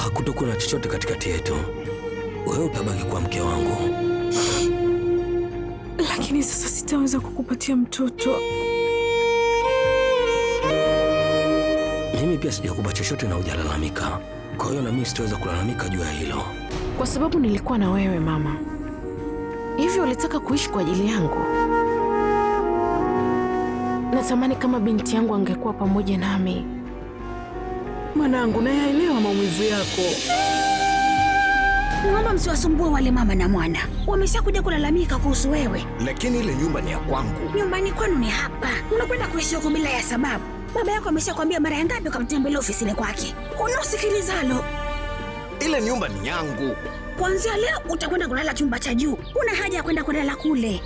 hakutokuwa na chochote katikati yetu. Wewe utabaki kuwa mke wangu. Lakini sasa sitaweza kukupatia mtoto. Mimi pia sijakupa chochote na hujalalamika. Kwa hiyo na mimi sitaweza kulalamika juu ya hilo. Kwa sababu nilikuwa na wewe mama. Hivyo ulitaka kuishi kwa ajili yangu. Natamani kama binti yangu angekuwa pamoja nami. Mwanangu, nayaelewa maumivu yako. Naomba msiwasumbue wale mama na mwana. Wameshakuja kulalamika kuhusu wewe. Lakini ile nyumba ni ya kwangu. Nyumbani kwanu ni hapa. Unakwenda kuishi huko bila ya sababu. Baba yako ameshakwambia mara ya ngapi ukamtembelea ofisini kwake? Unasikilizalo? Ile nyumba ni yangu. Kuanzia leo utakwenda kulala chumba cha juu. Una haja ya kwenda kulala kule.